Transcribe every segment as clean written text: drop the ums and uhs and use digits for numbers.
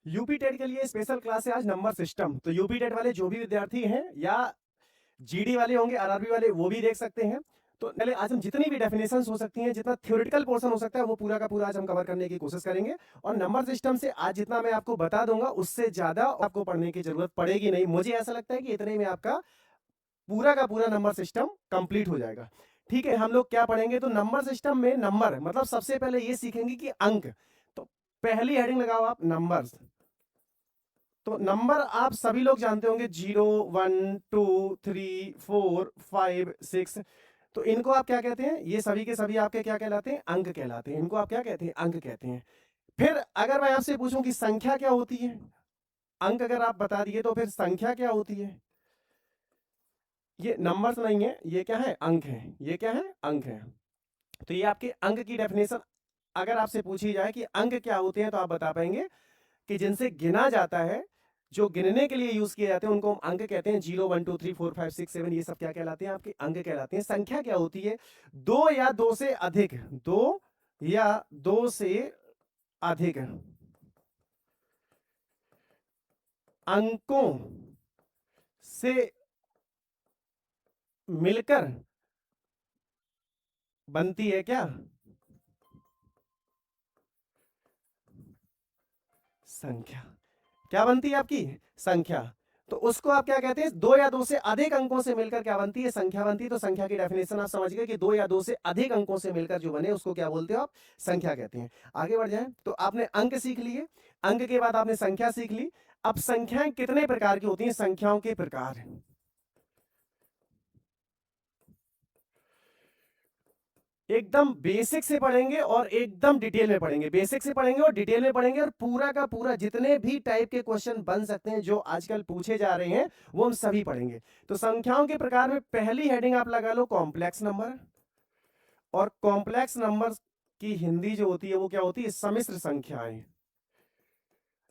UP TET के लिए special class है आज नंबर सिस्टम। तो यूपी टेट वाले जो भी विद्यार्थी हैं या जीडी वाले होंगे, आरआरबी वाले, वो भी देख सकते हैं। तो पहले आज हम जितनी भी डेफिनेशंस हो सकती हैं, जितना थ्योरेटिकल पोर्शन हो सकता है, वो पूरा का पूरा आज हम कवर करने की कोशिश करेंगे। और नंबर सिस्टम से आज जितना मैं आपको बता दूंगा, उससे ज्यादा आपको पढ़ने की जरूरत पड़ेगी नहीं। मुझे ऐसा लगता है कि इतने में आपका पूरा का पूरा नंबर सिस्टम कंप्लीट हो जाएगा। ठीक है, हम लोग क्या पढ़ेंगे? तो नंबर सिस्टम में नंबर मतलब सबसे पहले ये सीखेंगे कि अंक। तो पहली हेडिंग लगाओ आप, नंबर्स। तो नंबर आप सभी लोग जानते होंगे, 0 1 2 3 4 5 6। तो इनको आप क्या कहते हैं? ये सभी के सभी आपके क्या कहलाते हैं? अंक कहलाते हैं। इनको आप क्या कहते हैं? अंक कहते हैं। फिर अगर मैं आपसे पूछूं कि संख्या क्या होती है, अंक अगर आप बता दिए तो फिर संख्या क्या होती है? ये नंबर्स नहीं है, ये क्या है? अंक है। ये क्या है? अंक है। तो ये आपके अंक की डेफिनेशन अगर आपसे पूछी जाए कि अंक क्या होते हैं, तो आप बता पाएंगे कि जिनसे गिना जाता है, जो गिनने के लिए यूज किए जाते हैं, उनको हम अंक कहते हैं। 0 1 2 3 4 5 6 7, ये सब क्या कहलाते हैं? आपके अंक कहलाते हैं। संख्या क्या होती है? दो या दो से अधिक, दो या दो से अधिक अंकों से मिलकर बनती है क्या? संख्या। क्या बनती है आपकी? संख्या। तो उसको आप क्या कहते हैं? दो या दो से अधिक अंकों से मिलकर क्या बनती है? संख्या बनती है। तो संख्या की डेफिनेशन आप समझ गए कि दो या दो से अधिक अंकों से मिलकर जो बने उसको क्या बोलते हो आप? संख्या कहते हैं। आगे बढ़ जाएं, तो आपने अंक सीख लिए, अंक के बाद आपने संख्या सीख ली। अब संख्याएं कितने प्रकार की होती हैं? संख्याओं के प्रकार एकदम बेसिक से पढ़ेंगे और एकदम डिटेल में पढ़ेंगे। बेसिक से पढ़ेंगे और डिटेल में पढ़ेंगे, और पूरा का पूरा जितने भी टाइप के क्वेश्चन बन सकते हैं जो आजकल पूछे जा रहे हैं, वो हम सभी पढ़ेंगे। तो संख्याओं के प्रकार में पहली हेडिंग आप लगा लो, कॉम्प्लेक्स नंबर। और कॉम्प्लेक्स नंबर की हिंदी जो होती है वो क्या होती है? सम्मिश्र संख्याएं।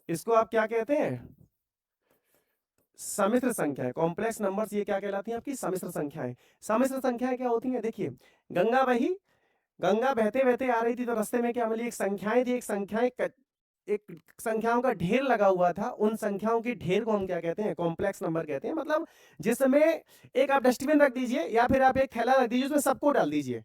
इसको आप क्या कहते हैं? सम्मिश्र संख्याएं। कॉम्प्लेक्स नंबर्स ये क्या कहलाती हैं? आपकी सम्मिश्र संख्याएं। सम्मिश्र संख्याएं क्या होती हैं? देखिए, गंगा बही, गंगा बहते बहते आ रही थी, तो रास्ते में क्या मिली? एक संख्याएं थी, एक संख्याओं का ढेर लगा हुआ था। उन संख्याओं के ढेर को हम क्या कहते हैं? कॉम्प्लेक्स नंबर कहते हैं। मतलब जिसमें एक आप डस्टबिन रख दीजिए या फिर आप एक थैला रख दीजिए, उसमें सबको डाल दीजिए।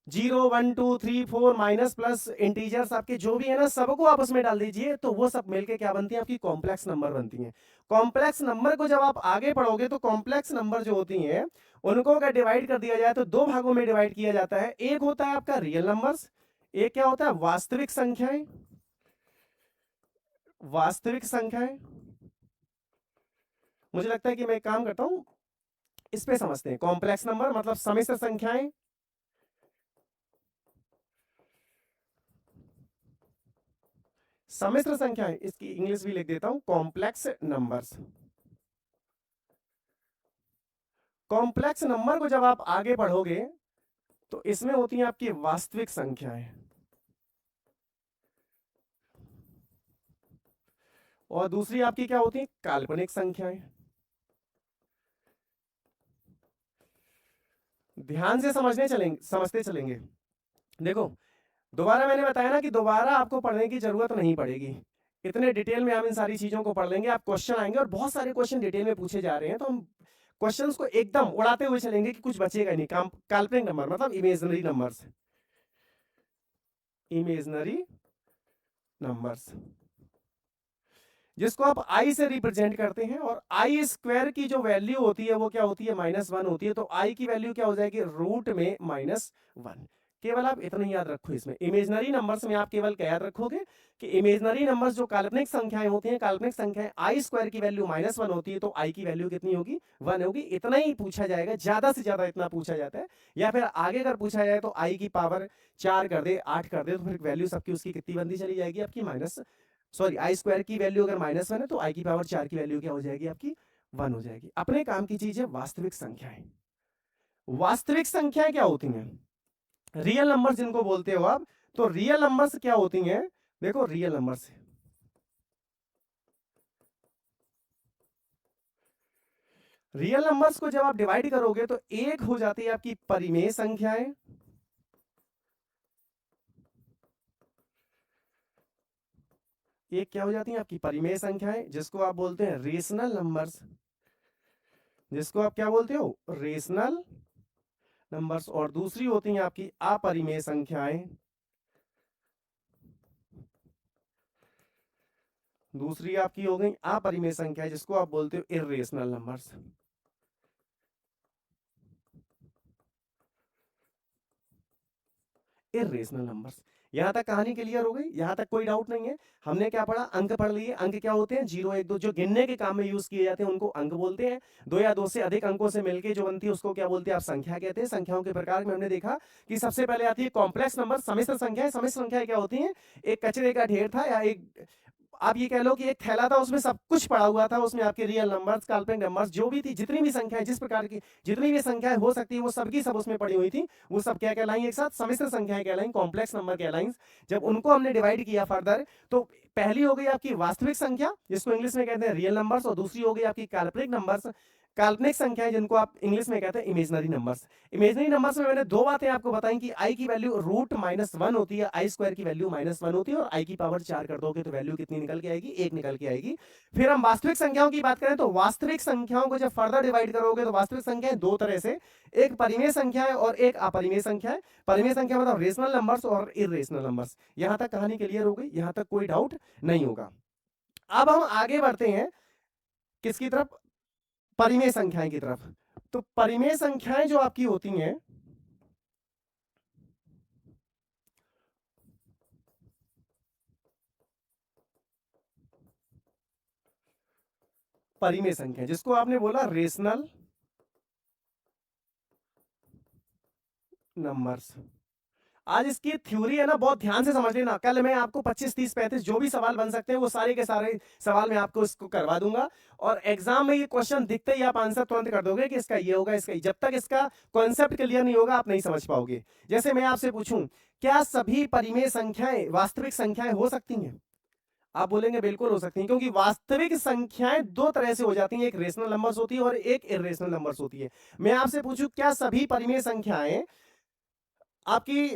0 1 2 3 4 माइनस प्लस इंटीजर्स आपके जो भी है ना, सबको आप उसमें डाल दीजिए, तो वो सब मिलके क्या बनती है? आपकी कॉम्प्लेक्स नंबर बनती है। कॉम्प्लेक्स नंबर को जब आप आगे पढ़ोगे, तो कॉम्प्लेक्स नंबर जो होती हैं, उनको अगर डिवाइड कर दिया जाए तो दो भागों में डिवाइड किया जाता है। एक होता है आपका रियल नंबर्स, एक क्या होता है? वास्तविक संख्याएं। वास्तविक संख्याएं। मुझे लगता है कि मैं एक काम करता हूं, इस पे समझते हैं। कॉम्प्लेक्स नंबर मतलब सम्मिश्र संख्याएं, सम्मिश्र संख्याएं, इसकी इंग्लिश भी लिख देता हूं, कॉम्प्लेक्स नंबर्स। कॉम्प्लेक्स नंबर को जब आप आगे बढ़ोगे, तो इसमें होती हैं आपकी वास्तविक संख्याएं, और दूसरी आपकी क्या होती है? काल्पनिक संख्याएं। ध्यान से समझते चलेंगे। देखो, दोबारा मैंने बताया ना कि दोबारा आपको पढ़ने की जरूरत नहीं पड़ेगी। इतने डिटेल में हम इन सारी चीजों को पढ़ लेंगे। आप क्वेश्चन आएंगे और बहुत सारे क्वेश्चन डिटेल में पूछे जा रहे हैं, तो हम क्वेश्चंस को एकदम उड़ाते हुए चलेंगे कि कुछ बचेगा नहीं। काल्पनिक नंबर मतलब इमेजनरी नंबर्स, इमेजनरी नंबर्स जिसको आप आई से रिप्रेजेंट करते हैं। और आई स्क्वायर की जो वैल्यू होती है वो क्या होती है? -1 होती है। तो आई की वैल्यू क्या हो जाएगी? रूट में -1। केवल आप इतना ही याद रखो। इसमें इमेजनरी नंबर्स में आप केवल क्या याद रखोगे कि इमेजनरी नंबर्स जो काल्पनिक संख्याएं होती हैं, काल्पनिक संख्याएं, आई स्क्वायर की वैल्यू -1 होती है, तो आई की वैल्यू कितनी होगी? 1 होगी। इतना ही पूछा जाएगा, ज्यादा से ज्यादा इतना पूछा जाता है। या फिर आगे अगर पूछा जाए तो आई की पावर 4 कर दे, 8 कर दे, तो फिर वैल्यू सबकी उसकी कितनी बनती चली जाएगी? आपकी आई स्क्वायर की वैल्यू अगर -1 है, तो आई की पावर 4 की वैल्यू क्या हो जाएगी? आपकी 1 हो जाएगी। अपने काम की चीज है वास्तविक संख्याएं। वास्तविक संख्याएं क्या होती हैं? रियल नंबर जिनको बोलते हो आप। तो रियल नंबर्स क्या होती हैं? देखो, रियल नंबर्स, रियल नंबर्स को जब आप डिवाइड करोगे तो एक हो जाती है आपकी परिमेय संख्याएं, एक क्या हो जाती है आपकी परिमेय संख्याएं, जिसको आप बोलते हैं रेशनल नंबर्स, जिसको आप क्या बोलते हो, रेशनल नंबर्स। और दूसरी होती हैं आपकी अपरिमेय संख्याएं, दूसरी आपकी हो गई अपरिमेय संख्याएं, जिसको आप बोलते हो इर्रेशनल नंबर्स। Irrational numbers. यहां तक कहानी क्लियर हो गई, यहां तक कोई डाउट नहीं है। हमने क्या पढ़ा, अंक पढ़ लिए। अंक क्या होते हैं, 0 1 2, जो गिनने के काम में यूज किए जाते हैं उनको अंक बोलते हैं। दो या दो से अधिक अंकों से मिलकर जो बनती है उसको क्या बोलते हैं, आप संख्या कहते हैं। संख्याओं के प्रकार में हमने देखा कि सबसे पहले आती है कॉम्प्लेक्स नंबर, सम्मिश्र संख्याएं। सम्मिश्र संख्याएं क्या होती हैं, एक कचरे का ढेर था या एक, आप ये कह लो कि एक थैला था, उसमें सब कुछ पड़ा हुआ था, उसमें आपके रियल नंबर्स, काल्पनिक नंबर्स, जो भी थी, जितनी भी संख्याएं, जिस प्रकार की जितनी भी संख्याएं हो सकती है वो सबकी सब उसमें पड़ी हुई थी, वो सब क्या कहलाई, एक साथ सम्मिश्र संख्याएं कहलाई, कॉम्प्लेक्स नंबर कहलाई। जब उनको हमने डिवाइड किया फर्दर, तो पहली हो गई आपकी वास्तविक संख्या, जिसको इंग्लिश में कहते हैं रियल नंबर्स, और दूसरी हो गई आपकी काल्पनिक नंबर्स, काल्पनिक संख्याएं, जिनको आप इंग्लिश में कहते हैं इमेजिनरी नंबर्स। इमेजिनरी नंबर्स में मैंने दो बातें आपको बताई कि आई की वैल्यू रूट -1 होती है, आई स्क्वायर की वैल्यू -1 होती है, और आई की पावर 4 कर दोगे तो वैल्यू कितनी निकल के आएगी, 1 निकल के आएगी। फिर हम वास्तविक संख्याओं की बात करें तो वास्तविक संख्याओं को जब फर्दर डिवाइड करोगे तो वास्तविक संख्याएं दो तरह से, एक परिमेय संख्या है और एक अपरिमेय संख्या है। परिमेय संख्या मतलब रेशनल नंबर्स और इर्रेशनल नंबर्स। यहां तक कहानी क्लियर हो गई, यहां तक कोई डाउट नहीं होगा। अब हम आगे बढ़ते हैं किसकी तरफ, परिमेय संख्याएं की तरफ। तो परिमेय संख्याएं जो आपकी होती हैं, परिमेय संख्या जिसको आपने बोला रेशनल नंबर्स। आज इसकी थ्योरी है ना, बहुत ध्यान से समझ लेना। कल मैं आपको 25 30 35 जो भी सवाल बन सकते हैं वो सारे के सारे सवाल मैं आपको इसको करवा दूंगा, और एग्जाम में ये क्वेश्चन दिखते ही आप आंसर तुरंत कर दोगे कि इसका ये होगा, इसका जब तक इसका कॉन्सेप्ट क्लियर नहीं होगा आप नहीं समझ पाओगे। जैसे मैं आपसे पूछूं, क्या सभी परिमेय संख्याएं वास्तविक संख्याएं हो सकती हैं, आप बोलेंगे बिल्कुल हो सकती हैं, क्योंकि वास्तविक संख्याएं दो तरह से हो जाती हैं, एक रेशनल नंबर्स होती है और एक इर्रेशनल नंबर्स होती है। मैं आपसे पूछूं, क्या सभी परिमेय संख्याएं आपकी,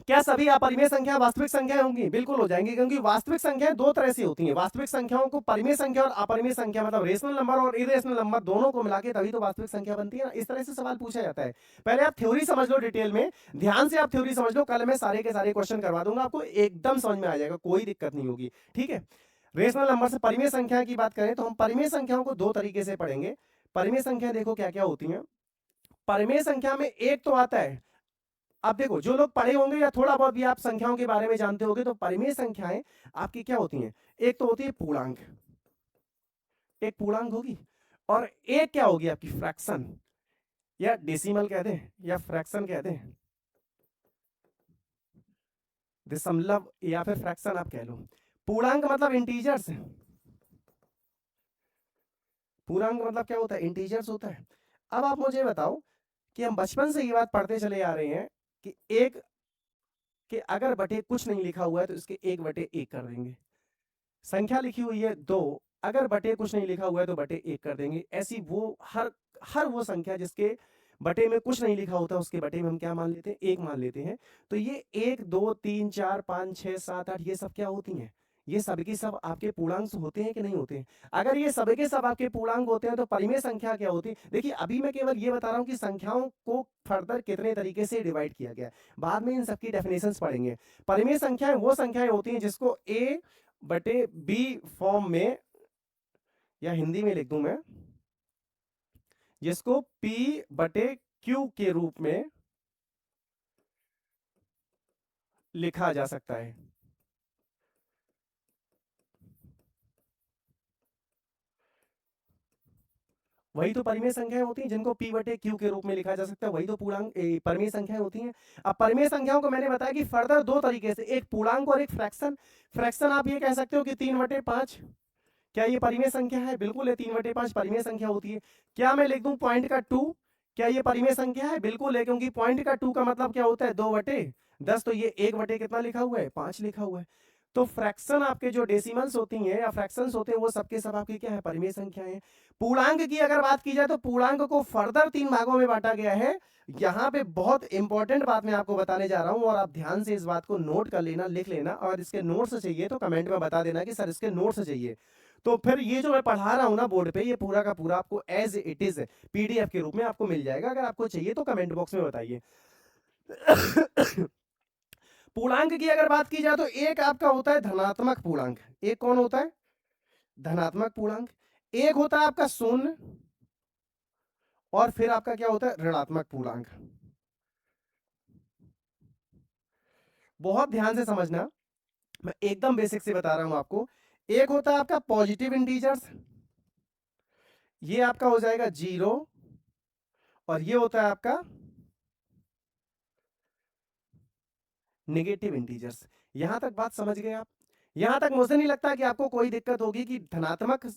क्या सभी अपरिमेय संख्या वास्तविक संख्याएं होंगी, बिल्कुल हो जाएंगी, क्योंकि वास्तविक संख्याएं दो तरह से होती हैं। वास्तविक संख्याओं को परिमेय संख्या और अपरिमेय संख्या, मतलब रेशनल नंबर और इरेशनल नंबर दोनों को मिला के तभी तो वास्तविक संख्या बनती है ना। इस तरह से सवाल पूछा जाता है। पहले आप थ्योरी समझ लो डिटेल में, ध्यान से आप थ्योरी समझ लो, कल मैं सारे के सारे क्वेश्चन करवा दूंगा, आपको एकदम समझ में आ जाएगा, कोई दिक्कत नहीं होगी, ठीक है। रेशनल नंबर से परिमेय संख्या की बात करें तो हम परिमेय संख्याओं को दो तरीके से पढ़ेंगे। परिमेय संख्या देखो क्या क्या होती है। परिमेय संख्या में एक तो आता है, अब देखो जो लोग पढ़े होंगे या थोड़ा बहुत भी आप संख्याओं के बारे में जानते होंगे, तो परिमेय संख्याएं आपकी क्या होती हैं, एक तो होती है पूर्णांक, एक पूर्णांक होगी, और एक क्या होगी आपकी फ्रैक्शन, या डेसिमल कहते हैं या फ्रैक्शन कहते हैं, दशमलव या फिर फ्रैक्शन आप कह लो। पूर्णांक मतलब इंटीजर्स, पूर्णांक मतलब क्या होता है, इंटीजर्स होता है। अब आप मुझे बताओ कि हम बचपन से ये बात पढ़ते चले आ रहे हैं कि एक कि अगर बटे कुछ नहीं लिखा हुआ है तो इसके 1/1 कर देंगे। संख्या लिखी हुई है 2, अगर बटे कुछ नहीं लिखा हुआ है तो बटे 1 कर देंगे। ऐसी वो हर वो संख्या जिसके बटे में कुछ नहीं लिखा होता उसके बटे में हम क्या मान लेते हैं, 1 मान लेते हैं। तो ये 1 2 3 4 5 6 7 8 ये सब क्या होती हैं, ये सब की सब आपके पूर्णांक होते हैं कि नहीं होते हैं। अगर ये सब के सब आपके पूर्णांक होते हैं तो परिमेय संख्या क्या होती है। देखिए अभी मैं केवल ये बता रहा हूं कि संख्याओं को फर्दर कितने तरीके से डिवाइड किया गया, बाद में इन सबकी डेफिनेशंस पढ़ेंगे। परिमेय संख्याएं वो संख्याएं होती हैं जिसको A/B फॉर्म में, या हिंदी में लिख दूं मैं, जिसको P/Q के रूप में लिखा जा सकता है। वही तो परिमेय संख्याएं होती हैं जिनको P/Q के रूप में लिखा जा सकता है, वही तो पूर्णांक परिमेय संख्याएं होती हैं। अब परिमेय संख्याओं को मैंने बताया कि फर्दर दो तरीके से, एक पूर्णांक और एक फ्रैक्शन। फ्रैक्शन आप ये कह सकते हो कि 3/5, क्या ये परिमेय संख्या है, बिल्कुल है, 3/5 परिमेय संख्या होती है। क्या मैं लिख दूं पॉइंट का 2, क्या ये परिमेय संख्या है, बिल्कुल है, क्योंकि पॉइंट का 2 का मतलब क्या होता है 2/10, तो ये 1/, कितना लिखा हुआ है, 5 लिखा हुआ है। तो फ्रैक्शन आपके जो डेसिमल्स होती हैं या फ्रैक्शंस होते हैं वो सबके सब आपकी क्या है, परिमेय संख्याएं हैं। पूर्णांक की अगर बात की जाए तो पूर्णांक को फर्दर 3 भागों में बांटा गया है। यहाँ पे बहुत इंपॉर्टेंट बात मैं आपको बताने जा रहा हूं और आप ध्यान से इस बात को नोट कर लेना, लिख लेना, और इसके नोट्स चाहिए तो कमेंट में बता देना कि सर इसके नोट्स चाहिए। तो फिर ये जो मैं पढ़ा रहा हूं ना बोर्ड पे, ये पूरा का पूरा आपको एज इट इज पीडीएफ के रूप में आपको मिल जाएगा। अगर आपको चाहिए तो कमेंट बॉक्स में बताइए। पूर्णांक की अगर बात की जाए तो एक आपका होता है धनात्मक पूर्णांक। एक कौन होता है, धनात्मक पूर्णांक। एक होता है आपका शून्य, और फिर आपका क्या होता है, ऋणात्मक पूर्णांक। बहुत ध्यान से समझना, मैं एकदम बेसिक से बता रहा हूं आपको। एक होता है आपका पॉजिटिव इंटीजर्स, ये आपका हो जाएगा 0, और ये होता है आपका नेगेटिव इंटीजर्स। यहां तक बात समझ गए आप? यहां तक मुझे नहीं लगता कि आपको कोई दिक्कत होगी कि धनात्मक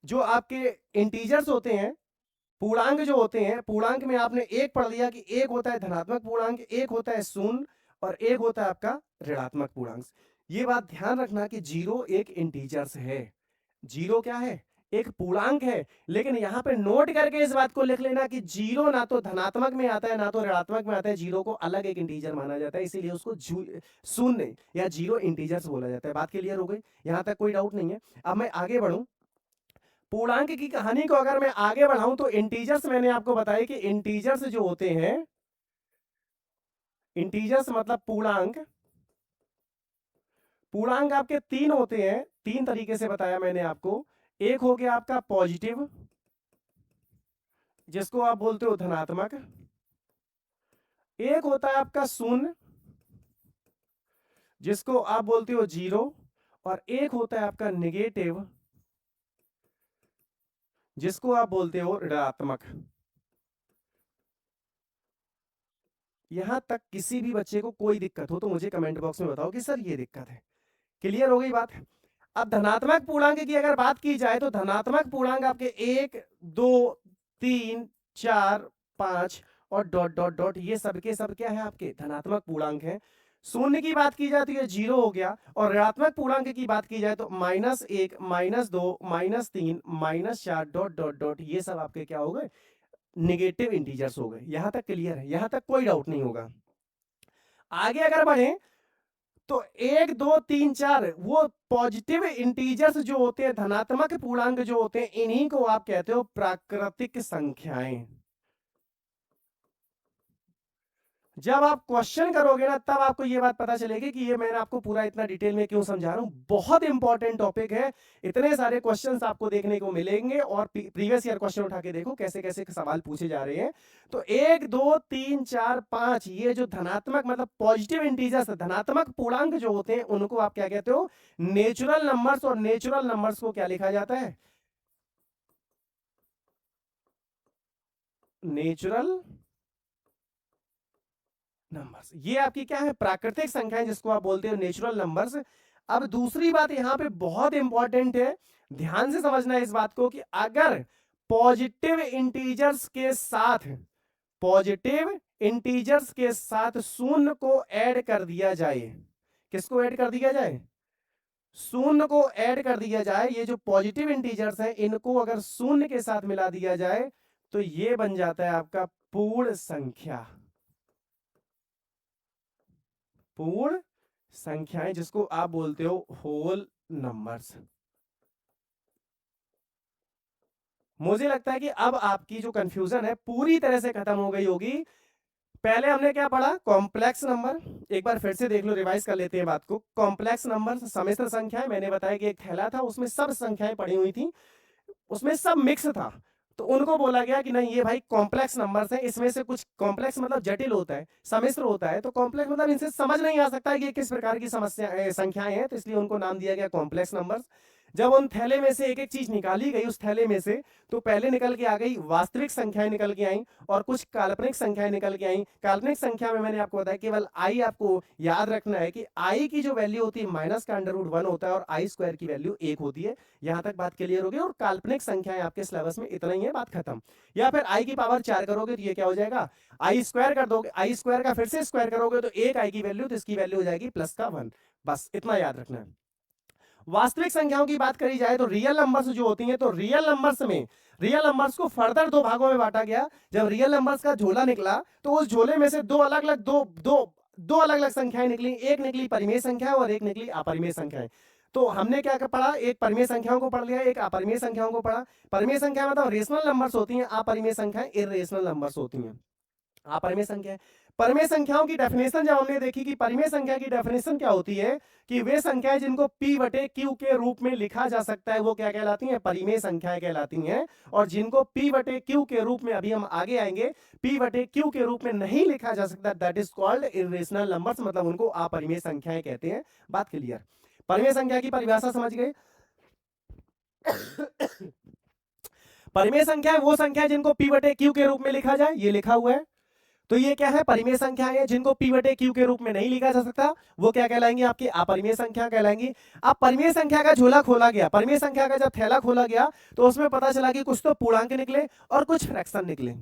जो आपके इंटीजर्स होते हैं, पूर्णांक जो होते हैं, पूर्णांक में आपने एक पढ़ लिया कि एक होता है धनात्मक पूर्णांक, एक होता है शून्य, और एक होता है आपका ऋणात्मक पूर्णांक। ये बात ध्यान रखना कि 0 एक इंटीजर्स है। 0 क्या है, एक पूर्णांक है। लेकिन यहां पे नोट करके इस बात को लिख लेना कि 0 ना तो धनात्मक में आता है ना तो ऋणात्मक में आता है। 0 को अलग एक इंटीजर माना जाता है, इसीलिए उसको शून्य या 0 इंटीजर्स बोला जाता है। बात क्लियर हो गई? यहां तक कोई डाउट नहीं है। अब मैं आगे बढ़ूं, पूर्णांक की कहानी को अगर मैं आगे बढ़ाऊं तो इंटीजर्स मैंने आपको बताया कि इंटीजर्स जो होते हैं, इंटीजर्स मतलब पूर्णांक, पूर्णांक आपके 3 होते हैं। 3 तरीके से बताया मैंने आपको। एक हो गया आपका पॉजिटिव, जिसको आप बोलते हो धनात्मक। एक होता है आपका शून्य, जिसको आप बोलते हो 0, और एक होता है आपका नेगेटिव, जिसको आप बोलते हो ऋणात्मक। यहां तक किसी भी बच्चे को कोई दिक्कत हो तो मुझे कमेंट बॉक्स में बताओ कि सर ये दिक्कत है। क्लियर हो गई बात? अब धनात्मक पूर्णांक की अगर बात की जाए तो धनात्मक पूर्णांक आपके 1, 2, 3, 4, 5 और डॉट डॉट डॉट, ये सबके सब क्या है, आपके धनात्मक पूर्णांक हैं। शून्य की बात की जाए तो ये 0 हो गया, और ऋणात्मक पूर्णांक की बात की जाए तो -1, -2, -3, -4 डॉट डॉट डॉट, ये सब आपके क्या हो गए, निगेटिव इंटीजर्स हो गए। यहां तक क्लियर है? यहां तक कोई डाउट नहीं होगा। आगे अगर बढ़े तो 1, 2, 3, 4 वो पॉजिटिव इंटीजर्स जो होते हैं, धनात्मक पूर्णांक जो होते हैं, इन्हीं को आप कहते हो प्राकृतिक संख्याएं। जब आप क्वेश्चन करोगे ना तब आपको ये बात पता चलेगी कि ये मैंने आपको पूरा इतना डिटेल में क्यों समझा रहा हूं। बहुत इंपॉर्टेंट टॉपिक है, इतने सारे क्वेश्चंस आपको देखने को मिलेंगे, और प्रीवियस ईयर क्वेश्चन उठा के देखो कैसे कैसे सवाल पूछे जा रहे हैं। तो 1, 2, 3, 4, 5 ये जो धनात्मक मतलब पॉजिटिव इंटीजर्स, धनात्मक पूर्णांक जो होते हैं, उनको आप क्या कहते हो, नेचुरल नंबर्स। और नेचुरल नंबर्स को क्या लिखा जाता है, नेचुरल नंबर्स। ये आपकी क्या है, प्राकृतिक संख्याएं, जिसको आप बोलते हो नेचुरल नंबर्स। अब दूसरी बात यहां पे बहुत इंपॉर्टेंट है, ध्यान से समझना इस बात को, कि अगर पॉजिटिव इंटीजर्स के साथ, पॉजिटिव इंटीजर्स के साथ शून्य को ऐड कर दिया जाए, किसको ऐड कर दिया जाए, शून्य को ऐड कर दिया जाए, ये जो पॉजिटिव इंटीजर्स हैं इनको अगर शून्य के साथ मिला दिया जाए तो ये बन जाता है आपका पूर्ण संख्या, पूर्ण संख्याएं, जिसको आप बोलते हो होल नंबर्स। मुझे लगता है कि अब आपकी जो कंफ्यूजन है पूरी तरह से खत्म हो गई होगी। पहले हमने क्या पढ़ा, कॉम्प्लेक्स नंबर। एक बार फिर से देख लो, रिवाइज कर लेते हैं बात को। कॉम्प्लेक्स नंबर सम्मिश्र संख्याएं, मैंने बताया कि एक थैला था उसमें सब संख्याएं पड़ी हुई थी, उसमें सब मिक्स था, तो उनको बोला गया कि नहीं ये भाई कॉम्प्लेक्स नंबर्स हैं, इसमें से कुछ कॉम्प्लेक्स मतलब जटिल होता है, सम्मिश्र होता है, तो कॉम्प्लेक्स मतलब इनसे समझ नहीं आ सकता है कि किस प्रकार की समस्या संख्याएं हैं, तो इसलिए उनको नाम दिया गया कॉम्प्लेक्स नंबर्स। जब उन थैले में से एक एक चीज निकाली गई उस थैले में से, तो पहले निकल के आ गई वास्तविक संख्याएं निकल के आई, और कुछ काल्पनिक संख्याएं निकल के आई। काल्पनिक संख्या में मैंने आपको बताया केवल आई, आपको याद रखना है कि आई की जो वैल्यू होती है माइनस का √1 होता है, और आई स्क्वायर की वैल्यू 1 होती है। यहां तक बात क्लियर होगी, और काल्पनिक संख्याएं आपके सिलेबस में इतना ही है, बात खत्म। या फिर आई की पावर 4 करोगे तो ये क्या हो जाएगा, आई स्क्वायर कर दोगे, आई स्क्वायर का फिर से स्क्वायर करोगे तो एक आई की वैल्यू, तो इसकी वैल्यू हो जाएगी +1। बस इतना याद रखना है। वास्तविक संख्याओं की बात करी जाए तो रियल नंबर्स जो होती हैं, तो रियल नंबर्स को फर्दर दो भागों में बांटा गया। जब रियल नंबर्स का झोला निकला तो उस झोले में से दो अलग अलग दो अलग अलग संख्याएं निकली। एक निकली परिमेय संख्या और एक निकली अपरिमेय संख्याएं। तो हमने क्या पढ़ा, एक परिमेय संख्याओं को पढ़ लिया, एक अपरिमेय संख्याओं को पढ़ा। परिमेय संख्या मतलब रेशनल नंबर्स होती हैं, अपरिमेय संख्याएं इर्रेशनल नंबर्स होती हैं। अपरिमेय संख्या, परिमेय संख्याओं की डेफिनेशन जब हमने देखी कि परिमेय संख्या की डेफिनेशन क्या होती है कि वे संख्याएं जिनको p बटे q के रूप में लिखा जा सकता है वो क्या कहलाती हैं, परिमेय संख्याएं कहलाती हैं। और जिनको p बटे q के रूप में, अभी हम आगे आएंगे, p बटे q के रूप में नहीं लिखा जा सकता, that is called irrational numbers, मतलब उनको अपरिमेय संख्याएं कहते हैं। बात क्लियर? परिमेय संख्या की परिभाषा समझ गए? परिमेय संख्या वो संख्या जिनको p बटे q के रूप में लिखा जाए, ये लिखा हुआ है। तो ये क्या है, परिमेय संख्या है। जिनको p बटे q के रूप में नहीं लिखा जा सकता वो क्या कहलाएंगी, आपकी अपरिमेय संख्या कहलाएंगी। अब परिमेय संख्या का झोला खोला गया, परिमेय संख्या का जब थैला खोला गया तो उसमें पता चला कि कुछ तो पूर्णांक निकले और कुछ फ्रैक्शन निकले।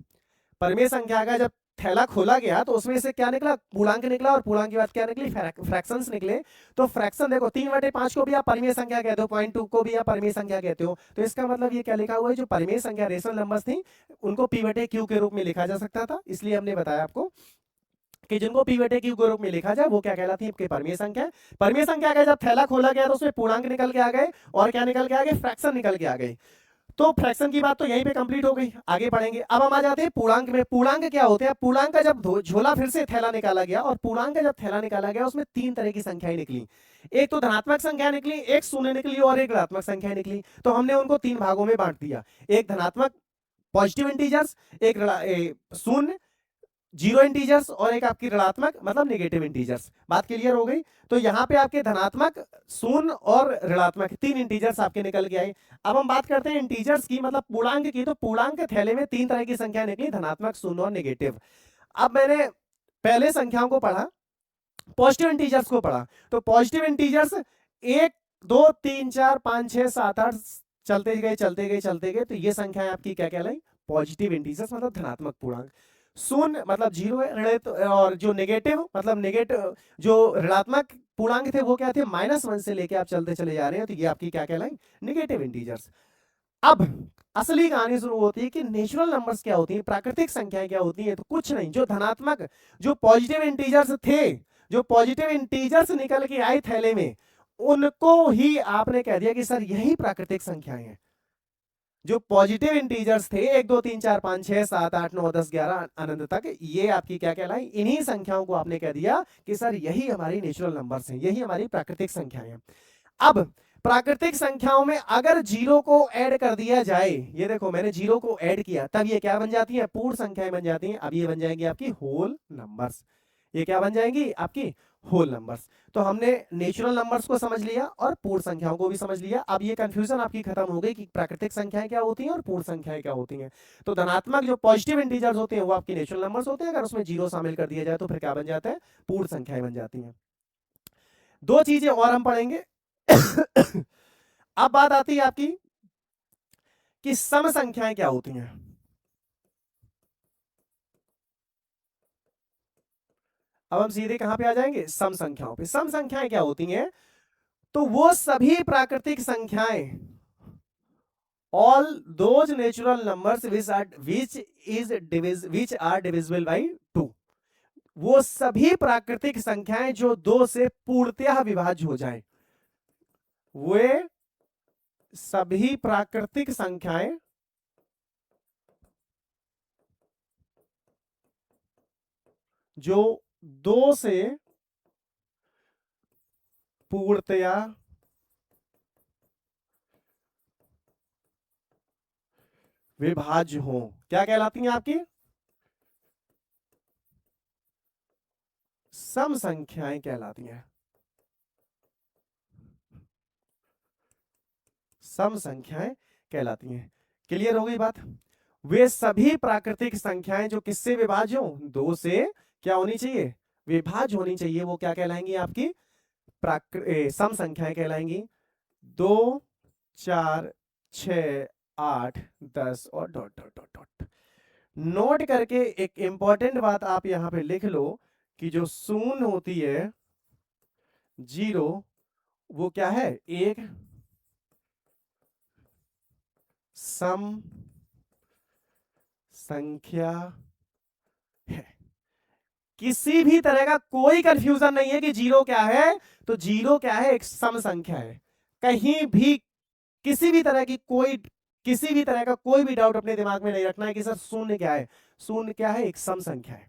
परिमेय संख्या का जब थैला खोला गया तो उसमें से क्या निकला, पूर्णांक निकला, और पूर्णांक के बाद क्या निकली, फ्रैक्शंस निकले। तो फ्रैक्शन देखो 3/5 को भी आप परिमेय संख्या कहते हो, 0.2 को भी आप परिमेय संख्या कहते हो। तो इसका मतलब ये क्या लिखा हुआ है, जो परिमेय संख्या रेशनल नंबर्स थी उनको p बटे q के रूप में लिखा जा सकता था। इसलिए हमने बताया आपको कि जिनको p बटे q के रूप में लिखा जाए वो क्या कहलाती है, परिमेय संख्या। परिमेय संख्या का जब थैला खोला गया तो उसमें पूर्णांक निकल के आ गए और क्या निकल के आ गए, फ्रैक्शन निकल के आ गए। तो फ्रैक्शन की बात तो यहीं पे कंप्लीट हो गई, आगे बढ़ेंगे। अब हम आ जाते हैं पूर्णांक में। पूर्णांक क्या होते हैं, पूर्णांक का जब झोला फिर से थैला निकाला गया और पूर्णांक का जब थैला निकाला गया उसमें 3 तरह की संख्याएं निकली। एक तो धनात्मक संख्या निकली, एक शून्य निकली और एक ऋणात्मक संख्या निकली। तो हमने उनको 3 भागों में बांट दिया, एक धनात्मक पॉजिटिव इंटीजर्स, एक शून्य जीरो इंटीजर्स और एक आपकी ऋणात्मक मतलब नेगेटिव इंटीजर्स। बात क्लियर हो गई? तो यहाँ पे आपके धनात्मक, शून्य और ऋणात्मक 3 इंटीजर्स आपके निकल के आए। अब हम बात करते हैं इंटीजर्स की, मतलब पूर्णांक की। तो पूर्णांक थैले में 3 तरह की संख्या निकली, धनात्मक, शून्य और नेगेटिव। अब मैंने पहले संख्याओं को पढ़ा, पॉजिटिव इंटीजर्स को पढ़ा। तो पॉजिटिव इंटीजर्स 1 2 3 4 5 6 7 8 चलते गए। तो ये संख्याएं आपकी क्या कहलाई, पॉजिटिव इंटीजर्स मतलब धनात्मक पूर्णांक। शून्य मतलब जीरो है, और जो नेगेटिव मतलब नेगेटिव, जो ऋणात्मक पूर्णांक थे वो क्या थे, -1 से लेके आप चलते चले जा रहे हैं। तो ये आपकी क्या कहलाई, नेगेटिव इंटीजर्स। अब असली कहानी शुरू होती है कि नेचुरल नंबर्स क्या होती हैं, प्राकृतिक संख्याएं क्या होती हैं। तो कुछ नहीं, जो धनात्मक, जो पॉजिटिव इंटीजर्स थे, जो पॉजिटिव इंटीजर्स निकल के आए थैले में, उनको ही आपने कह दिया कि सर यही प्राकृतिक संख्याएं हैं। जो पॉजिटिव इंटीजर्स थे 1 2 3 4 5 6 7 8 9 10 11 अनंत तक, ये आपकी क्या कहलाई, इन्हीं संख्याओं को आपने कह दिया कि सर यही हमारी नेचुरल नंबर्स हैं, यही हमारी प्राकृतिक संख्याएं हैं। अब प्राकृतिक संख्याओं में अगर जीरो को ऐड कर दिया जाए, ये देखो मैंने जीरो को ऐड किया, तब ये क्या बन जाती है, पूर्ण संख्याएं बन जाती हैं। अब ये बन जाएंगी आपकी होल नंबर्स। ये क्या बन जाएंगी, आपकी होल नंबर्स। तो हमने नेचुरल नंबर्स को समझ लिया और पूर्ण संख्याओं को भी समझ लिया। अब ये कंफ्यूजन आपकी खत्म हो गई कि प्राकृतिक संख्याएं क्या होती हैं और पूर्ण संख्याएं क्या होती हैं। तो धनात्मक जो पॉजिटिव इंटीजर्स होते हैं वो आपकी नेचुरल नंबर्स होते हैं, अगर उसमें जीरो शामिल कर दिया जाए तो फिर क्या बन जाता है, पूर्ण संख्याएं बन जाती हैं। 2 चीजें और हम पढ़ेंगे। अब बात आती है आपकी कि सम संख्याएं क्या होती हैं। अब हम सीधे कहां पे आ जाएंगे, सम संख्याओं पे। सम संख्याएं क्या होती हैं, तो वो सभी प्राकृतिक संख्याएं, all those natural numbers which are divisible by 2, वो सभी प्राकृतिक संख्याएं जो 2 से पूर्णतः विभाज्य हो जाएं, वे सभी प्राकृतिक संख्याएं जो 2 से पूर्णतया विभाज्य हो, क्या कहलाती हैं आपकी, सम संख्याएं कहलाती हैं। सम संख्याएं कहलाती हैं। क्लियर हो गई बात? वे सभी प्राकृतिक संख्याएं जो किससे विभाज्य हो, 2 से क्या होनी चाहिए, विभाज्य होनी चाहिए, वो क्या कहलाएंगी, आपकी सम संख्याएं कहलाएंगी। 2 4 6 8 10 और dot dot dot dot. Note करके एक इंपॉर्टेंट बात आप यहां पे लिख लो कि जो शून्य होती है, जीरो वो क्या है, एक सम संख्या है। किसी भी तरह का कोई कंफ्यूजन नहीं है कि जीरो क्या है, तो जीरो क्या है, एक सम संख्या है। कहीं भी किसी भी तरह की कोई किसी भी तरह का कोई भी डाउट अपने दिमाग में नहीं रखना है कि सर शून्य क्या है। शून्य क्या है, एक सम संख्या है।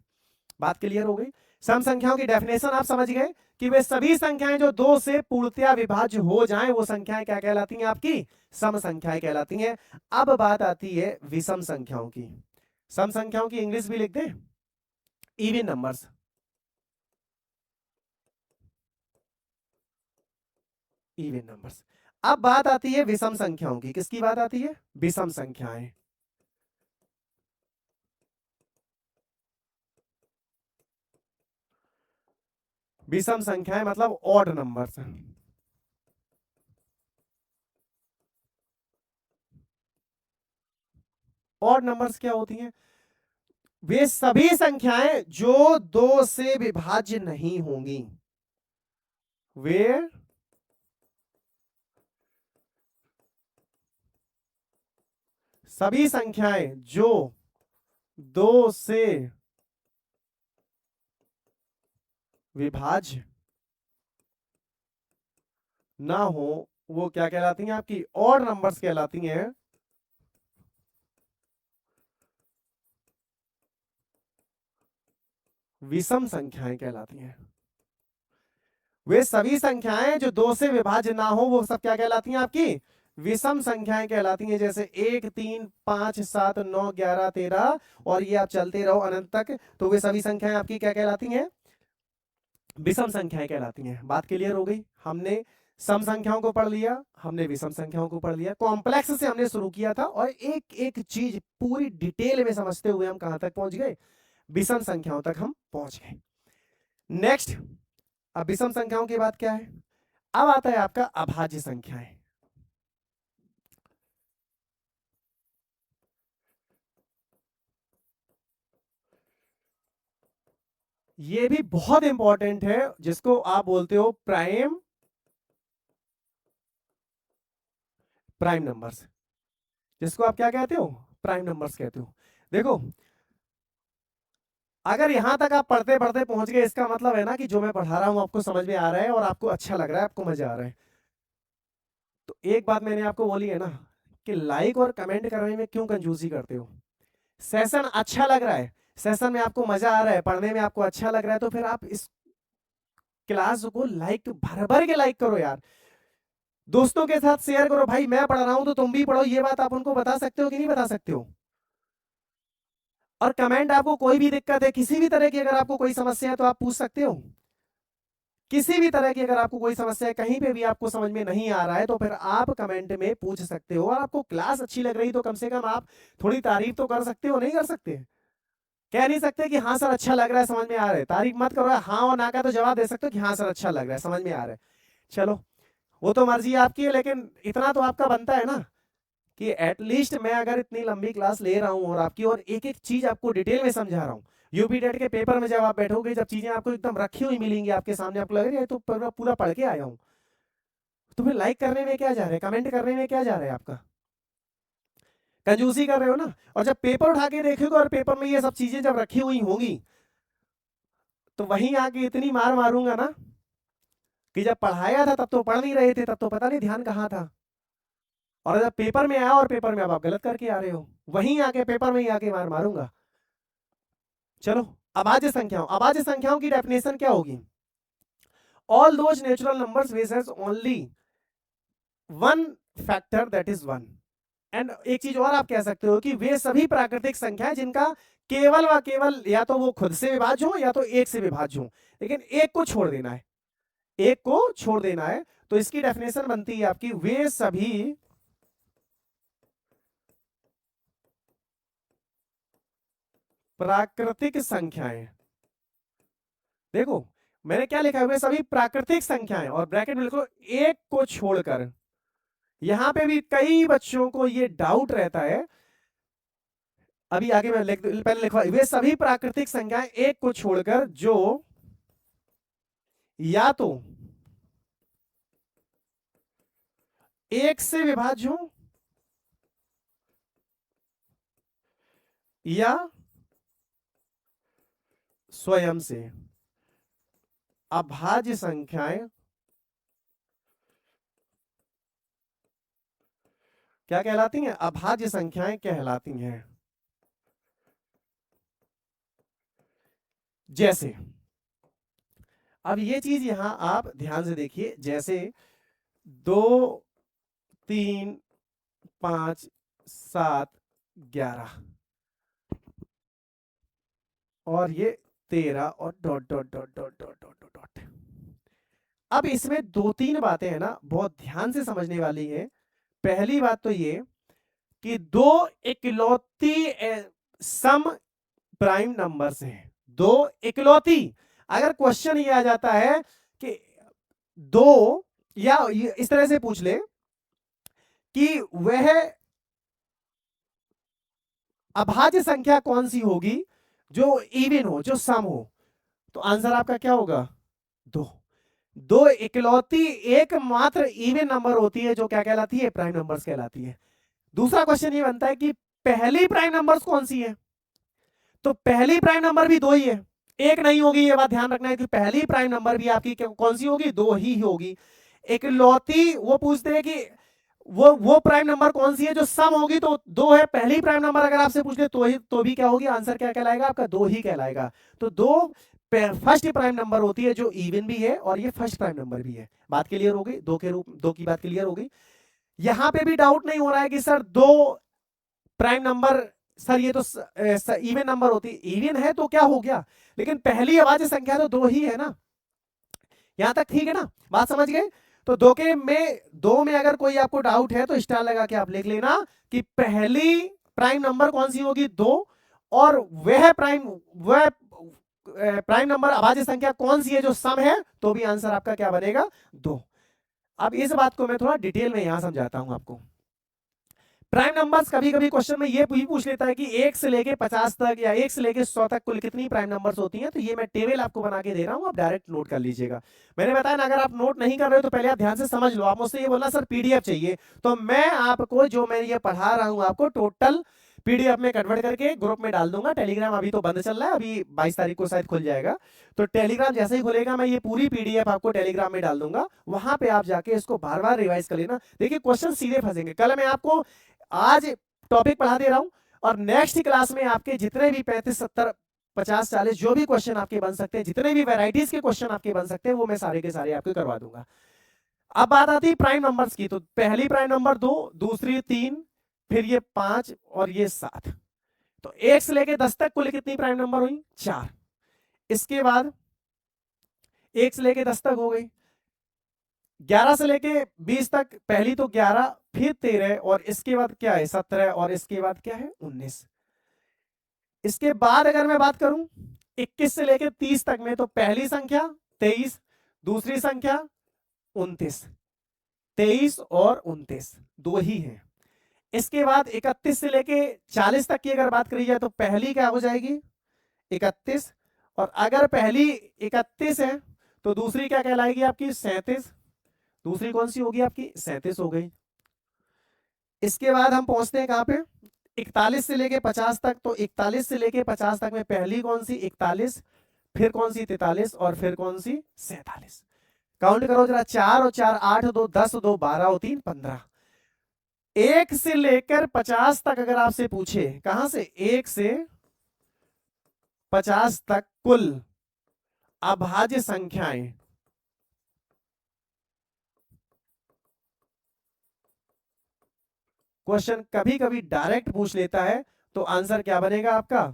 बात क्लियर हो गई। सम संख्याओं की डेफिनेशन आप समझ गए कि वे सभी संख्याएं जो दो से पूर्णतया विभाज्य हो जाएं वो संख्याएं क्या कहलाती हैं, आपकी सम संख्याएं कहलाती हैं। अब बात आती है विषम संख्याओं की। सम संख्याओं की इंग्लिश भी लिख दें, इवन नंबर्स। Even numbers. अब बात आती है विषम संख्याओं की। किसकी बात आती है, विषम संख्याएं। विषम संख्याएं मतलब ऑड नंबर्स। ऑड नंबर्स क्या होती हैं, वे सभी संख्याएं जो दो से विभाज्य नहीं होंगी। वे सभी संख्याएं जो दो से विभाज्य ना हो वो क्या कहलाती हैं, आपकी ऑड नंबर्स कहलाती हैं। विषम संख्याएं कहलाती हैं। वे सभी संख्याएं जो दो से विभाज्य ना हो वो सब क्या कहलाती हैं, आपकी विषम संख्याएं कहलाती हैं। जैसे 1 3 5 7 9 11 13 और ये आप चलते रहो अनंत तक, तो वे सभी संख्याएं आपकी क्या कहलाती हैं, विषम संख्याएं कहलाती हैं। बात क्लियर हो गई। हमने सम संख्याओं को पढ़ लिया, हमने विषम संख्याओं को पढ़ लिया। कॉम्प्लेक्स से हमने शुरू किया था और एक एक चीज पूरी डिटेल में समझते हुए हम कहां तक पहुंच गए, विषम संख्याओं तक हम पहुंच गए। नेक्स्ट, अब विषम संख्याओं की बात क्या है, अब आता है आपका अभाज्य संख्याएं। ये भी बहुत इंपॉर्टेंट है, जिसको आप बोलते हो प्राइम प्राइम नंबर्स। जिसको आप क्या कहते हो, प्राइम नंबर्स कहते हो। देखो, अगर यहां तक आप पढ़ते पढ़ते पहुंच गए, इसका मतलब है ना कि जो मैं पढ़ा रहा हूं आपको समझ में आ रहा है और आपको अच्छा लग रहा है, आपको मजा आ रहा है। तो एक बात मैंने आपको बोली है ना कि लाइक और कमेंट करने में क्यों कंजूसी करते हो। सेशन अच्छा लग रहा है, सेशन में आपको मजा आ रहा है, पढ़ने में आपको अच्छा लग रहा है, तो फिर आप इस क्लास को लाइक भर भर के लाइक करो यार। दोस्तों के साथ शेयर करो, भाई मैं पढ़ रहा हूं तो तुम भी पढ़ो। ये बात आप उनको बता सकते हो कि नहीं बता सकते हो। और कमेंट, आपको कोई भी दिक्कत है, किसी भी तरह की अगर आपको कोई समस्या है तो आप पूछ सकते हो। किसी भी तरह की अगर आपको कोई समस्या है, कहीं पे भी आपको समझ में नहीं आ रहा है, तो फिर आप कमेंट में पूछ सकते हो। और आपको क्लास अच्छी लग रही तो कम से कम आप थोड़ी तारीफ तो कर सकते हो, नहीं कर सकते। कह नहीं सकते कि हाँ सर अच्छा लग रहा है, समझ में आ रहा है। तारीफ मत करो, हाँ और ना का तो जवाब दे सकते हो कि हाँ सर अच्छा लग रहा है, समझ में आ रहा है। चलो, वो तो मर्जी आपकी है, लेकिन इतना तो आपका बनता है ना कि एटलीस्ट मैं अगर इतनी लंबी क्लास ले रहा हूं और आपकी और एक एक चीज आपको डिटेल में समझा रहा हूं। यूपी टेट के पेपर में जब आप बैठोगे, जब चीजें आपको एकदम रखी हुई मिलेंगी आपके सामने, आपको लग रहा है तो पूरा पूरा पढ़ के आया हूं, तो फिर लाइक करने में क्या जा रहा है, कमेंट करने में क्या जा रहा है आपका, कंजूसी कर रहे हो ना। और जब पेपर उठा के देखोगे और पेपर में ये सब चीजें जब रखी हुई होंगी, तो वहीं आके इतनी मार मारूंगा ना कि जब पढ़ाया था तब तो पढ़ नहीं रहे थे, तब तो पता नहीं ध्यान कहाँ था। और जब पेपर में आया और पेपर में अब आप गलत करके आ रहे हो, वहीं आके पेपर में ही आके मार मारूंगा। चलो, अभाज्य संख्याओं। अभाज्य संख्याओं की डेफिनेशन क्या होगी, all those natural numbers which has only one factor that is one. And एक चीज और आप कह सकते हो कि वे सभी प्राकृतिक संख्याएं जिनका केवल व केवल या तो वो खुद से विभाज्य हो या तो एक से विभाज्य हो, लेकिन एक को छोड़ देना है, एक को छोड़ देना है। तो इसकी डेफिनेशन बनती है आपकी, वे सभी प्राकृतिक संख्याएं। देखो, मैंने क्या लिखा है, वे सभी प्राकृतिक संख्याएं और ब्रैकेट में लिखो एक को छोड़कर। यहां पे भी कई बच्चों को ये डाउट रहता है। अभी आगे मैं पहले लिखवा, वे सभी प्राकृतिक संख्याएं एक को छोड़कर जो या तो 1 से विभाज्य हो या स्वयं से। अभाज्य संख्याएं क्या कहलाती हैं? अभाज्य संख्याएं कहलाती हैं। जैसे अब ये चीज यहां आप ध्यान से देखिए, जैसे 2 3 5 7 11 और ये 13 और dot dot dot dot dot dot dot. अब इसमें 2-3 बातें हैं ना, बहुत ध्यान से समझने वाली है। पहली बात तो ये कि 2 इकलौती सम प्राइम नंबर्स हैं। 2 इकलौती। अगर क्वेश्चन ये आ जाता है कि 2, या इस तरह से पूछ ले कि वह अभाज्य संख्या कौन सी होगी जो इवन हो, जो सम हो, तो आंसर आपका क्या होगा? 2। 2 इकलौती एकमात्र इवन नंबर होती है जो क्या कहलाती है? प्राइम नंबर्स कहलाती है। दूसरा क्वेश्चन ये बनता है कि पहली प्राइम नंबर्स कौन सी है? तो पहली प्राइम नंबर भी 2 ही है, एक नहीं होगी। ये बात ध्यान रखना है कि पहली प्राइम नंबर भी आपकी कौन सी होगी? 2 ही होगी। इकलौती वो पूछते हैं कि वो प्राइम नंबर कौन सी है जो सम होगी, तो 2 है। पहली प्राइम नंबर अगर आपसे पूछ ले तो भी क्या होगी? आंसर क्या कहलाएगा आपका? 2 ही कहलाएगा। तो 2 फर्स्ट प्राइम नंबर होती है जो इवन भी है और ये फर्स्ट प्राइम नंबर भी है। बात क्लियर हो गई? 2 के रूप 2 की बात क्लियर हो गई। यहां पे भी डाउट नहीं हो रहा है कि सर 2 प्राइम नंबर, सर ये तो इवन नंबर होती है। इवन है तो क्या हो गया, लेकिन पहली अभाज्य संख्या तो 2 ही है ना। यहां तक ठीक है ना? बात समझ गए? तो 2 में अगर कोई आपको डाउट है तो स्टार लगा के आप लिख लेना कि पहली प्राइम नंबर कौन सी होगी? 2। और वह प्राइम नंबर अभाज्य संख्या कौन सी है जो सम है, तो भी आंसर आपका क्या बनेगा? 2। अब इस बात को मैं थोड़ा डिटेल में यहां समझाता हूं आपको। प्राइम नंबर्स कभी कभी क्वेश्चन में ये भी पूछ लेता है कि 1 से लेके 50 तक या 1 से लेके 100 तक कुल कितनी प्राइम नंबर्स होती हैं। तो ये मैं टेबल आपको बना के दे रहा हूं, आप डायरेक्ट नोट कर लीजिएगा। मैंने बताया ना, अगर आप नोट नहीं कर रहे हो तो पहले आप ध्यान से समझ लो। आप मुझसे ये बोलना सर पीडीएफ चाहिए, तो मैं आपको जो मैं ये पढ़ा रहा हूं आपको टोटल पीडीएफ में कन्वर्ट करके ग्रुप में डाल दूंगा। टेलीग्राम अभी तो बंद चल रहा है, अभी 22 तारीख को शायद खुल जाएगा। तो टेलीग्राम जैसे ही खुलेगा मैं ये पूरी पीडीएफ आपको टेलीग्राम में डाल दूंगा। वहां पे आप जाके इसको बार बार रिवाइज कर लेना। देखिए क्वेश्चन सीधे फंसेंगे। कल मैं आपको आज टॉपिक पढ़ा दे रहा हूं और नेक्स्ट क्लास में आपके जितने भी 35 70 50 40 जो भी क्वेश्चन आपके बन सकते हैं, जितने भी वैरायटीज के क्वेश्चन आपके बन सकते हैं, वो मैं सारे के सारे आपको करवा दूंगा। अब बात आती है प्राइम नंबर्स की। तो पहली प्राइम नंबर 2, दूसरी 3, फिर ये 5 और ये 7। तो 1 से लेके 10 तक कुल कितनी प्राइम नंबर हुई? 4। इसके बाद 1 से लेके 10 तक हो गई। 11 से लेके 20 तक पहली तो 11, फिर 13 और इसके बाद क्या है? 17 और इसके बाद क्या है? 19। इसके बाद अगर मैं बात करूं 21 से लेके 30 तक में, तो पहली संख्या 23, दूसरी संख्या 29। 23 और 29 दो ही हैं। इसके बाद 31 से लेके 40 तक की अगर बात करी जाए तो पहली क्या हो जाएगी? 31। और अगर पहली 31 है तो दूसरी क्या कहलाएगी आपकी? 37। दूसरी कौन सी होगी आपकी? 37 हो गई। इसके बाद हम पहुंचते हैं कहां पे? 41 से लेके 50 तक। तो 41 से लेके 50 तक में पहली कौन सी? 41, फिर कौन सी? 43 और फिर कौन सी? 47। काउंट करो जरा। 4 और 4 8, 2 10, 2 12 और 3 15। 1 से लेकर 50 तक अगर आपसे पूछे, कहां से? 1 से 50 तक कुल अभाज्य संख्याएं, क्वेश्चन कभी कभी डायरेक्ट पूछ लेता है, तो आंसर क्या बनेगा आपका?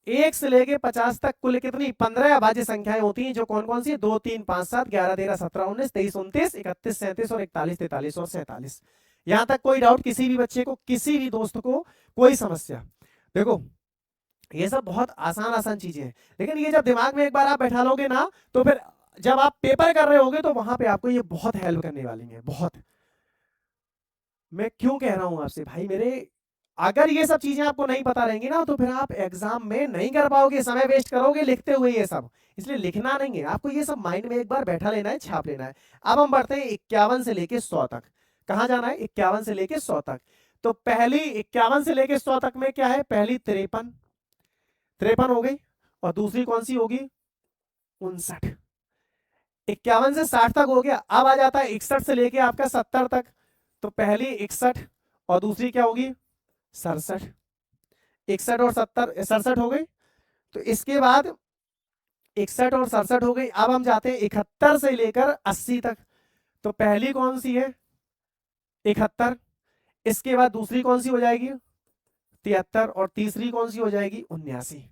1 से लेके 50 तक कुल कितनी? 15 अभाज्य संख्याएं होती हैं, जो कौन कौन सी है? 2 3 5 7 11 13 17 19 23 29 31 37 और 41 43 और 47। यहां तक कोई डाउट किसी भी बच्चे को, किसी भी दोस्त को, कोई समस्या? देखो ये सब बहुत आसान आसान चीजें हैं, लेकिन ये जब दिमाग में एक बार आप बैठा लोगे ना, तो फिर जब आप पेपर कर रहे होगे तो वहां पे आपको ये बहुत हेल्प करने वाली है। बहुत। मैं क्यों कह रहा हूं आपसे भाई मेरे, अगर ये सब चीजें आपको नहीं पता रहेंगी ना तो फिर आप एग्जाम में नहीं कर पाओगे, समय वेस्ट करोगे लिखते हुए ये सब। इसलिए लिखना नहीं है आपको, ये सब माइंड में एक बार बैठा लेना है, छाप लेना है। अब हम बढ़ते हैं 51 से लेके 100 तक। कहां जाना है? 51 से लेके 100 तक। तो पहली 51 से लेके 100 तक में क्या है? पहली 53, 53 हो गई। और दूसरी कौन सी होगी? 59। 51 से 60 तक हो गया। अब आ जाता है 61 से लेके आपका 70 तक। तो पहली 61 और दूसरी क्या होगी? 67। 61 और 70, 67 हो गई। तो इसके बाद 61 और 67 हो गई। अब हम जाते हैं 71 से लेकर 80 तक। तो पहली कौन सी है? 71। इसके बाद दूसरी कौन सी हो जाएगी? 73। और तीसरी कौन सी हो जाएगी? 79।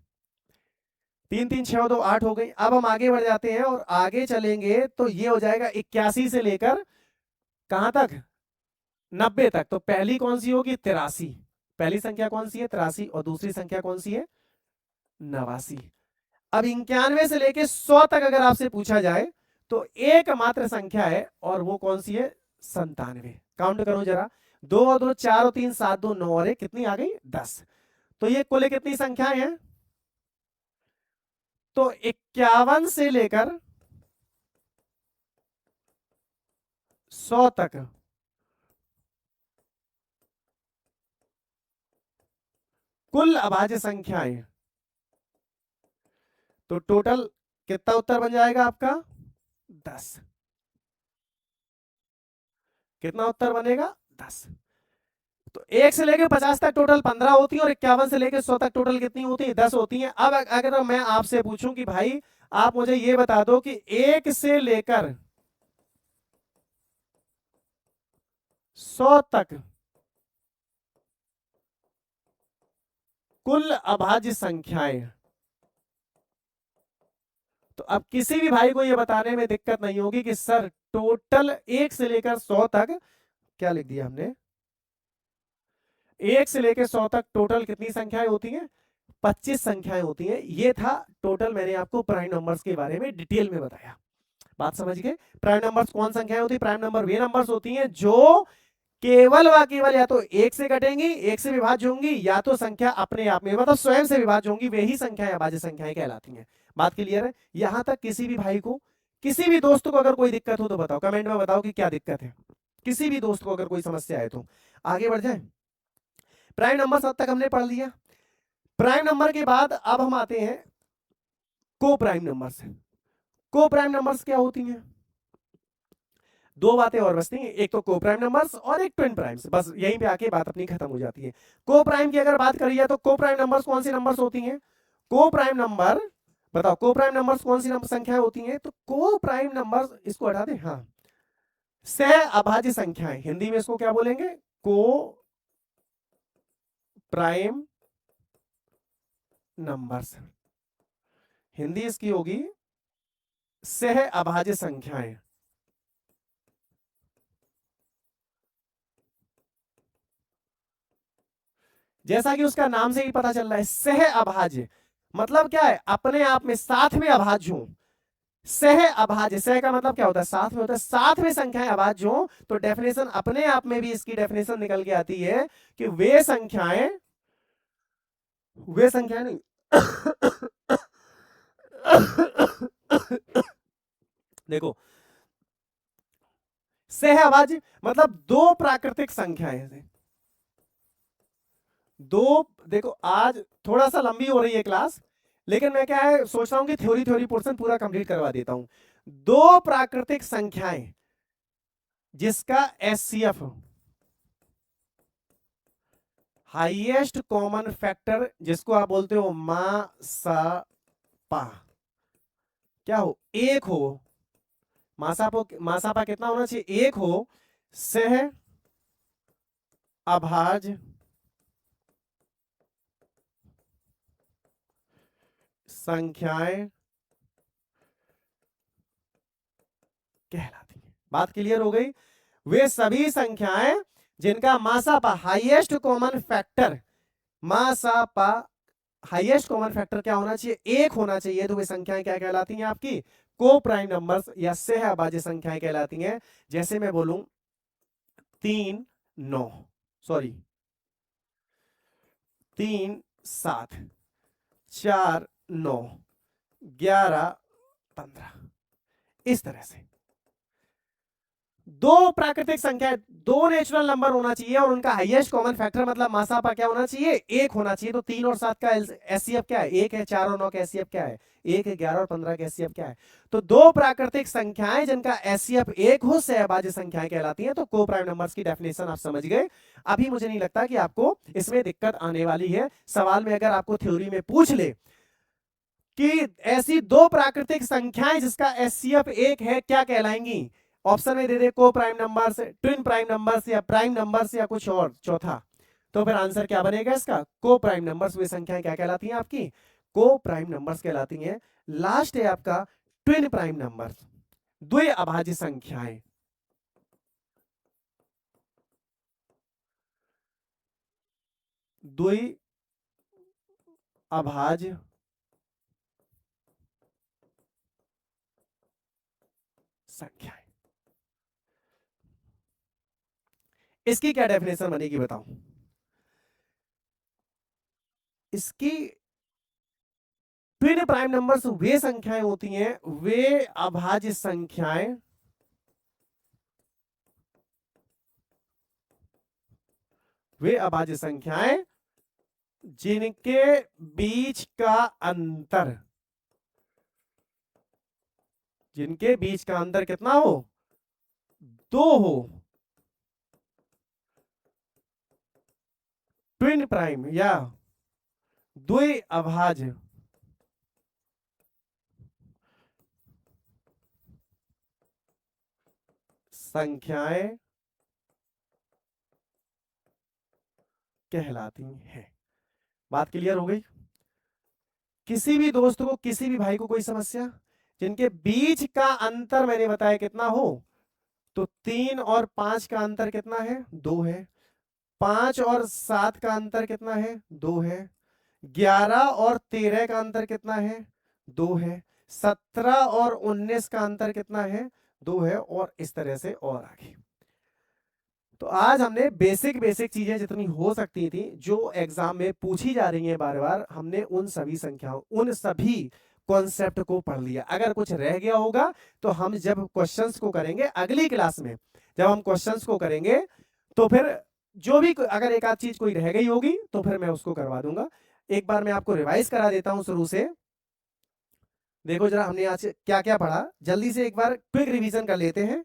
3 3 6 2 8 हो गई। अब हम आगे बढ़ जाते हैं और आगे चलेंगे तो ये हो जाएगा 81 से लेकर कहां तक? 90 तक। तो पहली कौन सी होगी? 83। पहली संख्या कौन सी है? 83। और दूसरी संख्या कौन सी है? 89। अब 91 से लेके 100 तक अगर आपसे पूछा जाए तो एकमात्र संख्या है, और वो कौन सी है? 97। काउंट करो जरा, 2 और 2 4 और 3 7 2 9 और 1 कितनी आ गई? 10। तो ये कुल कितनी संख्याएं हैं? तो 51 से लेकर 100 तक कुल अभाज्य संख्याएं। तो टोटल कितना उत्तर बन जाएगा आपका? 10। कितना उत्तर बनेगा? 10। तो 1 से लेकर 50 तक टोटल 15 होती है, और 51 से लेकर 100 तक टोटल कितनी होती है? 10 होती है। अब अगर मैं आपसे पूछूं कि भाई आप मुझे ये बता दो कि 1 से लेकर 100 तक कुल अभाज्य संख्याएं। तो अब किसी भी भाई को ये बताने में दिक्कत नहीं होगी कि सर टोटल 1 से लेकर 100 तक, क्या लिख दिया हमने? 1 से लेकर 100 तक टोटल कितनी संख्याएं होती हैं? 25 संख्याएं होती हैं। ये था टोटल, मैंने आपको प्राइम नंबर्स के बारे में डिटेल में बताया। बात समझ गए? प्राइम नंबर्स कौन संख्याएं होती है? प्राइम नंबर वे नंबर्स होती हैं जो केवल व केवल या तो 1 से घटेंगी, 1 से विभाज्य होंगी, या तो संख्या अपने आप में मतलब स्वयं से विभाज्य होंगी, वे ही संख्याएं अभाज्य संख्याएं कहलाती हैं। बात क्लियर है? यहां तक किसी भी भाई को, किसी भी दोस्त को अगर कोई दिक्कत हो तो बताओ, कमेंट में बताओ कि क्या दिक्कत है। किसी भी दोस्त को अगर कोई समस्या है तो आगे बढ़ जाए। प्राइम नंबर अब तक हमने पढ़ लिया। प्राइम नंबर के बाद अब हम आते हैं को प्राइम नंबर्स। को प्राइम नंबर्स क्या होती हैं? दो बातें और बचती हैं, एक तो को प्राइम नंबर्स और एक ट्विन प्राइम्स। बस यहीं पे आके बात अपनी खत्म हो जाती है। को प्राइम की अगर बात करिए तो को प्राइम नंबर्स कौन सी नंबर्स होती हैं? को प्राइम नंबर, बताओ को प्राइम नंबर्स कौन सी संख्याएं होती हैं? तो को प्राइम नंबर्स, इसको हटा दें, हाँ, सह अभाज्य संख्याएं। हिंदी में इसको क्या बोलेंगे? को प्राइम नंबर्स। हिंदी इसकी होगी सह अभाज्य संख्याएं। जैसा कि उसका नाम से ही पता चल रहा है, सह अभाज्य मतलब क्या है? अपने आप में साथ में अभाज्य हो। सह अभाज्य, सह का मतलब क्या होता है? साथ में होता है। साथ में संख्याएं अभाज्य हो तो डेफिनेशन अपने आप में भी इसकी डेफिनेशन निकल के आती है कि वे संख्याएं, वे संख्याएं नहीं देखो, सह अभाज्य मतलब दो प्राकृतिक संख्याएं हैं। दो, देखो आज थोड़ा सा लंबी हो रही है क्लास, लेकिन मैं क्या है सोच रहा हूं कि थ्योरी थ्योरी पोर्शन पूरा कंप्लीट करवा देता हूं। दो प्राकृतिक संख्याएं जिसका एचसीएफ, हाईएस्ट कॉमन फैक्टर, जिसको आप बोलते हो मासापा, क्या हो? एक हो। मासापा कितना होना चाहिए? एक हो। सह अभाज्य संख्याएं कहलाती है। बात क्लियर हो गई? वे सभी संख्याएं जिनका मासापा, हाईएस्ट कॉमन फैक्टर, मासापा हाईएस्ट कॉमन फैक्टर क्या होना चाहिए? एक होना चाहिए। तो वे संख्याएं क्या कहलाती हैं? आपकी को प्राइम नंबर्स या सह अभाज्य संख्याएं कहलाती हैं। जैसे मैं बोलूं 3 9, सॉरी 3 7 4 9 11 15, इस तरह से दो प्राकृतिक संख्या, दो नेचुरल नंबर होना चाहिए और उनका हाईएस्ट कॉमन फैक्टर मतलब मासापा क्या होना चाहिए, 1 होना चाहिए। तो 3 और 7 का एचसीएफ क्या है, 1 है। 4 और 9 का एचसीएफ क्या है, 1 है। 11 और 15 का एचसीएफ क्या है। तो दो प्राकृतिक संख्याएं जिनका एचसीएफ 1 हो सहभाज्य संख्याएं कहलाती हैं। तो को प्राइम नंबर्स की डेफिनेशन आप समझ गए। अभी मुझे नहीं लगता कि आपको इसमें दिक्कत आने वाली है। सवाल में अगर आपको थ्योरी में पूछ ले कि ऐसी दो प्राकृतिक संख्याएं जिसका एचसीएफ 1 है क्या कहलाएंगी, ऑप्शन में दे दे को prime numbers, twin prime numbers या प्राइम नंबर्स या कुछ और चौथा, तो फिर आंसर क्या बनेगा इसका, को प्राइम नंबर्स। वे संख्याएं क्या कहलाती हैं आपकी, को प्राइम नंबर्स कहलाती हैं। लास्ट है आपका ट्विन प्राइम नंबर्स, द्वि अभाज्य संख्याएं। द्वि अभाज्य संख्याएं, इसकी क्या डेफिनेशन बनेगी बताओ। इसकी ट्विन प्राइम नंबर्स वे संख्याएं होती हैं, वे अभाज्य संख्याएं वे अभाज्य संख्याएं जिनके बीच का अंतर, जिनके बीच का अंतर कितना हो, 2 हो। ट्विन प्राइम या द्वि अभाज्य संख्याएं कहलाती हैं। बात क्लियर हो गई। किसी भी दोस्त को, किसी भी भाई को कोई समस्या, जिनके बीच का अंतर मैंने बताया कितना हो, तो 3 और 5 का अंतर कितना है, 2 है। 5 और 7 का अंतर कितना है, 2 है। 11 और 13 का अंतर कितना है, 2 है। 17 और 19 का अंतर कितना है, 2 है। और इस तरह से और आगे। तो आज हमने बेसिक बेसिक चीजें जितनी हो सकती थी जो एग्जाम में पूछी जा रही हैं बार बार, हमने उन सभी संख्याओं, उन सभी कॉन्सेप्ट को पढ़ लिया। अगर कुछ रह गया होगा तो हम जब क्वेश्चंस को करेंगे अगली क्लास में, जब हम क्वेश्चंस को करेंगे तो फिर जो भी अगर एक आध चीज कोई रह गई होगी तो फिर मैं उसको करवा दूंगा। एक बार मैं आपको रिवाइज करा देता हूं शुरू से। देखो जरा हमने आज क्या क्या पढ़ा, जल्दी से एक बार क्विक रिवीजन कर लेते हैं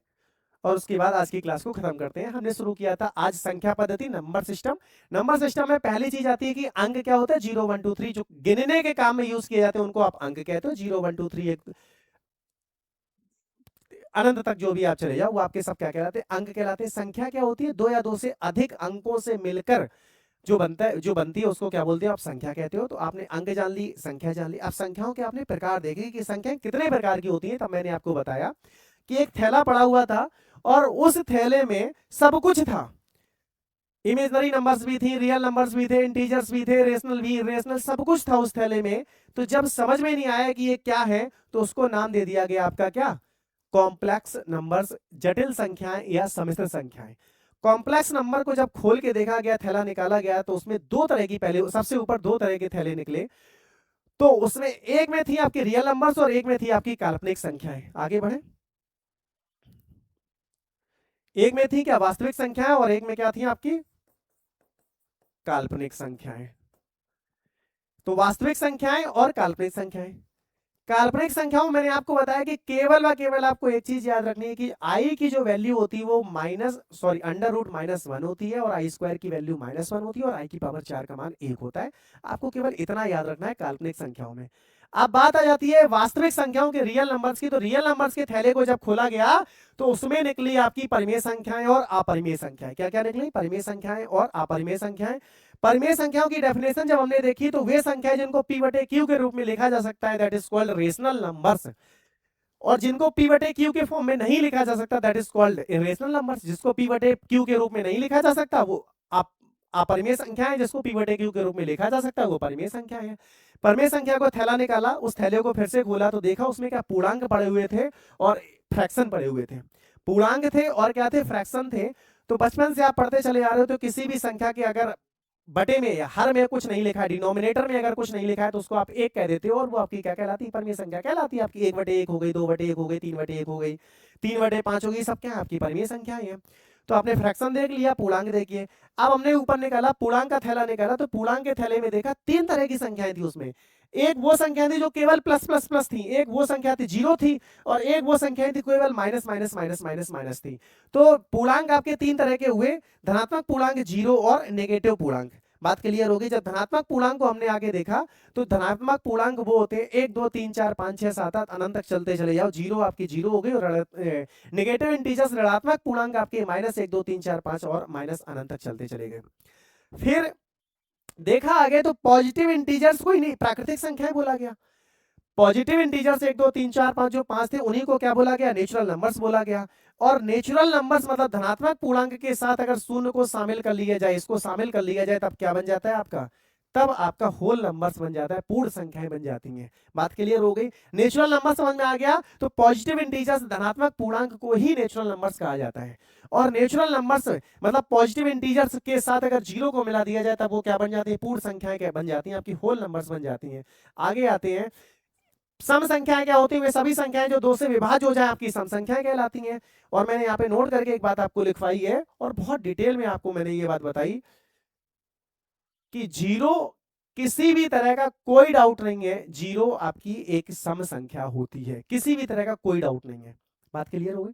और उसके बाद आज की क्लास को खत्म करते हैं। हमने शुरू किया था आज संख्या पद्धति, नंबर सिस्टम। नंबर सिस्टम में पहली चीज आती है कि अंक क्या होता है, 0 1 2 3, जो गिनने के काम में यूज किए जाते हैं उनको आप अंक कहते हो। 0 1 2 3 एक अनंत तक जो भी आप चले जाओ वो आपके सब क्या कहलाते हैं, अंक कहलाते हैं। संख्या क्या होती है, 2 या 2 से अधिक अंकों से मिलकर जो बनता है, जो बनती है उसको क्या बोलते हैं, आप संख्या कहते हो। तो आपने अंक जान ली, संख्या जान ली। अब संख्याओं के आपने प्रकार देखे कि संख्याएं कितने प्रकार की होती हैं। तब मैंने आपको बताया कि एक थैला पड़ा हुआ था और उस थैले में सब कुछ था। इमेजनरी नंबर्स भी थी, रियल नंबर्स भी थे, इंटीजर्स भी थे, रेशनल भी, इरेशनल, सब कुछ था उस थैले में। तो जब समझ में नहीं आया कि ये क्या है तो उसको नाम दे दिया गया आपका क्या, कॉम्प्लेक्स नंबर्स, जटिल संख्याएं या सम्मिश्र संख्याएं। कॉम्प्लेक्स नंबर को जब खोल के देखा गया, थैला निकाला गया, तो उसमें दो तरह की, पहले सबसे ऊपर दो तरह के थैले निकले। तो उसमें एक में थी आपकी रियल नंबर्स और एक में थी आपकी काल्पनिक संख्याएं। आगे बढ़े। एक में थी क्या, वास्तविक संख्याएं, और एक में क्या थी आपकी, काल्पनिक संख्याएं। तो वास्तविक संख्याएं और काल्पनिक संख्याएं। काल्पनिक संख्याओं मैंने आपको बताया कि केवल व केवल आपको एक चीज याद रखनी है कि आई की जो वैल्यू होती है वो अंडर रूट -1 होती है और आई स्क्वायर की वैल्यू -1 होती है और आई की पावर 4 का मान 1 होता है। आपको केवल इतना याद रखना है काल्पनिक संख्याओं में। अब बात आ जाती है वास्तविक संख्याओं के, रियल नंबर्स की। तो रियल नंबर्स के थैले को जब खोला गया तो उसमें निकली आपकी परिमेय संख्याएं और अपरिमेय संख्याएं। क्या क्या निकली, परिमेय संख्याएं और अपरिमेय संख्याएं। परिमेय संख्याओं की डेफिनेशन जब हमने देखी तो वे संख्याएं जिनको p बटे q के रूप में लिखा जा सकता है, that is called rational numbers. और जिनको p बटे q के फॉर्म में नहीं लिखा जा सकता, that is called irrational numbers. जिसको p बटे q के रूप में नहीं लिखा जा सकता वो अपरिमेय संख्याएं, जिसको p बटे q के रूप में लिखा जा सकता है वो परिमेय संख्याएं हैं। परिमेय संख्या को थैला निकाला, उस थैले को फिर से खोला तो देखा उसमें क्या पूर्णांक पड़े हुए थे और फ्रैक्शन पड़े हुए थे। पूर्णांक थे और क्या थे, फ्रैक्शन थे। तो बचपन से आप पढ़ते चले आ रहे हो तो किसी भी संख्या के अगर बटे में या हर में कुछ नहीं लिखा है, डिनोमिनेटर में अगर कुछ नहीं लिखा है तो उसको आप एक कह देते हो और वो आपकी क्या कहलाती है, परिमेय संख्या कहलाती है। आपकी 1/1 हो गई, 2/1 हो गई, 3/1 हो गई, 3/5 हो गई, सब क्या है आपकी परिमेय संख्या है। तो आपने फ्रैक्शन देख लिया, पूर्णांक देखिए। अब हमने ऊपर निकाला पूर्णांक का थैला निकाला, तो पूर्णांक के थैले में देखा 3 तरह की संख्याएं थी उसमें। एक वो संख्या थी जो केवल प्लस प्लस प्लस थी, एक वो संख्या थी जीरो थी, और एक वो संख्या थी केवल minus minus minus minus minus थी। तो पूर्णांक आपके 3 तरह के हुए, धनात्मक पूर्णांक, जीरो और नेगेटिव पूर्णांक। बात क्लियर होगी। जब धनात्मक पूर्णांक को हमने आगे देखा तो धनात्मक पूर्णांक वो होते हैं 1 2 3 4 5 6 7 8 अनंत तक चलते चले जाओ, जीरो आपकी जीरो हो गई, और नेगेटिव इंटीजर्स ऋणात्मक पूर्णांक आपके -1 2 3 4 5 और माइनस अनंत तक चलते चले गए। फिर देखा आगे तो पॉजिटिव इंटीजर्स को ही नहीं, प्राकृतिक संख्याएं बोला गया। पॉजिटिव इंटीजर्स 1 2 3 4 5 जो 5 थे उन्हीं को क्या बोला गया, नेचुरल नंबर्स बोला गया। और नेचुरल नंबर्स मतलब धनात्मक पूर्णांक के साथ अगर शून्य को शामिल कर लिया जाए, इसको शामिल कर लिया जाए, तब क्या बन जाता है आपका, तब आपका होल नंबर्स बन जाता है, पूर्ण संख्याएं बन जाती हैं। बात क्लियर हो गई। नेचुरल नंबर समझ में आ गया। तो पॉजिटिव इंटीजर्स धनात्मक पूर्णांक को ही नेचुरल नंबर्स कहा जाता है। और नेचुरल नंबर्स मतलब पॉजिटिव इंटीजर्स के साथ अगर जीरो को मिला दिया जाए तब वो क्या बन जाती है, पूर्ण संख्याएं क्या बन जाती हैं, आपकी होल नंबर्स बन जाती हैं। आगे आते हैं, सम संख्याएं क्या होती है, वे सभी संख्याएं जो 2 से विभाज्य हो जाए आपकी सम संख्याएं कहलाती हैं। और मैंने यहाँ पे नोट करके एक बात आपको लिखवाई है, और बहुत डिटेल में आपको मैंने ये बात बताई कि जीरो किसी भी तरह का कोई डाउट नहीं है, जीरो आपकी एक सम संख्या होती है, किसी भी तरह का कोई डाउट नहीं है। बात क्लियर हो गई।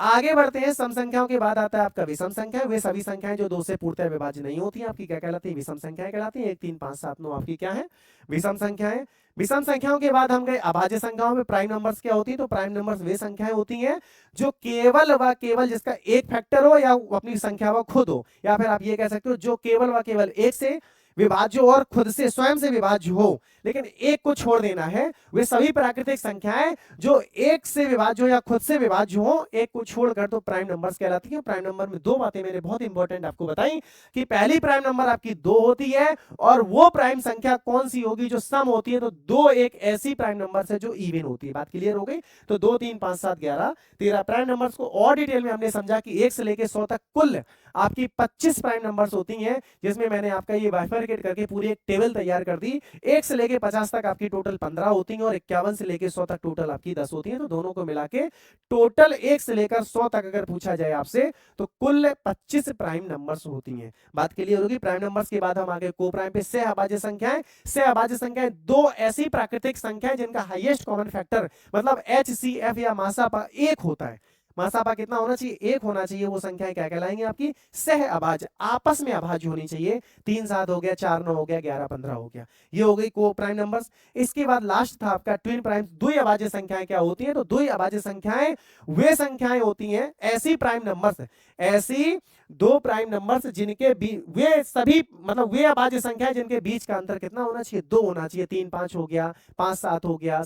आगे बढ़ते हैं, सम संख्याओं के बाद आता है आपका विषम संख्या। वे सभी संख्याएं जो 2 से पूर्णतः विभाज्य नहीं होती हैं आपकी क्या कहलाती है, विषम संख्याएं कहलाती हैं। 1 3 5 7 9 आपकी क्या है, विषम संख्याएं। विषम संख्याओं के बाद हम गए अभाज्य संख्याओं में। प्राइम नंबर्स क्या होती है, तो प्राइम नंबर्स वे संख्याएं होती हैं जो केवल व केवल जिसका एक फैक्टर हो, या अपनी संख्या व खुद हो, या फिर आप ये कह सकते हो जो केवल व केवल एक से विभाज्य और खुद से स्वयं से विभाज्य हो, लेकिन एक को छोड़ देना है। वे सभी प्राकृतिक संख्याएं जो एक से विभाज्य हो या खुद से विभाज्य हो, एक को छोड़कर तो प्राइम नंबर्स कहलाती हैं। प्राइम नंबर में दो बातें मैंने बहुत इंपॉर्टेंट आपको बताई कि पहली प्राइम नंबर आपकी 2 होती है, और वो प्राइम संख्या कौन सी होगी जो सम होती है, तो 2 एक ऐसी प्राइम नंबर है जो इवन होती है। बात क्लियर हो गई। तो 2 3 5 7 11 13 प्राइम नंबर्स को और डिटेल में हमने समझा कि 1 से लेकर 100 तक कुल आपकी 25 प्राइम नंबर्स होती हैं, जिसमें मैंने आपका ये बाइफरकेट करके पूरी एक टेबल तैयार कर दी। 1 से लेके 50 तक आपकी टोटल 15 होती हैं, और 51 से लेके 100 तक टोटल आपकी 10 होती हैं। तो दोनों को मिला के टोटल 1 से लेकर 100 तक अगर पूछा जाए आपसे तो कुल 25 प्राइम नंबर्स होती हैं। बात क्लियर होगी। प्राइम नंबर्स के बाद हम आगे को प्राइम पे सह अभाज्य संख्याएं। सह अभाज्य संख्याएं दो ऐसी प्राकृतिक संख्याएं जिनका हाईएस्ट कॉमन फैक्टर मतलब HCF या मासापा 1 होता है। मासापा कितना होना चाहिए, 1 होना चाहिए। वो संख्याएं क्या कहलाएंगी आपकी, सह अभाज्य, आपस में अभाज्य होनी चाहिए। 3 7 हो गया, 4 9 हो गया, 11 15 हो गया, ये हो गई को प्राइम नंबर्स। इसके बाद लास्ट था आपका ट्विन प्राइम। द्वि अभाज्य संख्याएं क्या होती हैं, तो द्वि अभाज्य संख्याएं वे संख्याएं होती हैं, ऐसी प्राइम नंबर्स, ऐसी दो प्राइम नंबर्स जिनके वे सभी मतलब वे अभाज्य संख्याएं जिनके बीच का अंतर कितना होना चाहिए, 2 होना चाहिए। 3 5 हो गया, 5 7 हो गया,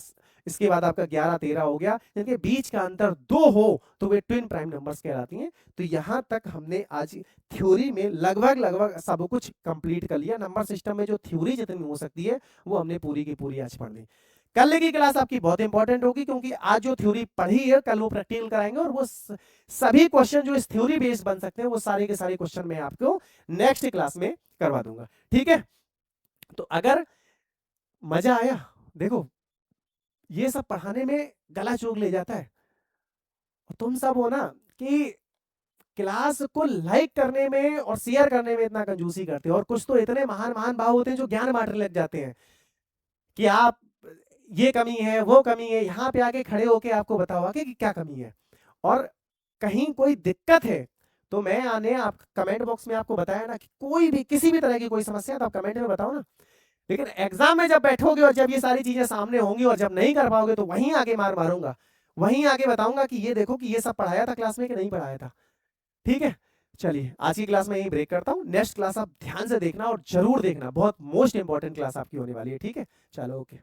इसके बाद आपका 11 13 हो गया, जिनके बीच का अंतर 2 हो तो वे ट्विन प्राइम नंबर्स कहलाती हैं। तो यहां तक हमने आज थ्योरी में लगभग सब कुछ कंप्लीट कर लिया। नंबर सिस्टम में जो थ्योरी जितनी हो सकती है वो हमने पूरी की पूरी आज पढ़ ली। कल की क्लास आपकी बहुत इंपॉर्टेंट होगी, क्योंकि आज जो थ्योरी पढ़ी है कल वो प्रैक्टिकल कराएंगे, और वो सभी क्वेश्चन जो इस थ्योरी बेस्ड बन सकते हैं वो सारे के सारे क्वेश्चन मैं आपको नेक्स्ट क्लास में करवा दूंगा। ठीक है, तो अगर मजा आया, देखो ये सब पढ़ाने में गला चौक ले जाता है। तुम सब हो ना कि क्लास को लाइक करने में और शेयर करने में इतना कंजूसी करते हो, और कुछ तो इतने महान महान भाव होते हैं जो ज्ञान बांटने लग जाते हैं कि आप ये कमी है वो कमी है, यहाँ पे आके खड़े होके आपको बताओ कि क्या कमी है। और कहीं कोई दिक्कत है तो मैं आने आप कमेंट बॉक्स में आपको बताया ना कि कोई भी किसी भी तरह की कोई समस्या है तो आप कमेंट में बताओ ना। लेकिन एग्जाम में जब बैठोगे और जब ये सारी चीजें सामने होंगी और जब नहीं कर पाओगे तो वहीं आगे मार मारूंगा, वहीं आगे बताऊंगा कि ये देखो कि ये सब पढ़ाया था क्लास में कि नहीं पढ़ाया था। ठीक है, चलिए आज की क्लास में यही ब्रेक करता हूँ। नेक्स्ट क्लास आप ध्यान से देखना और जरूर देखना, बहुत मोस्ट इंपॉर्टेंट क्लास आपकी होने वाली है। ठीक है, चलो ओके।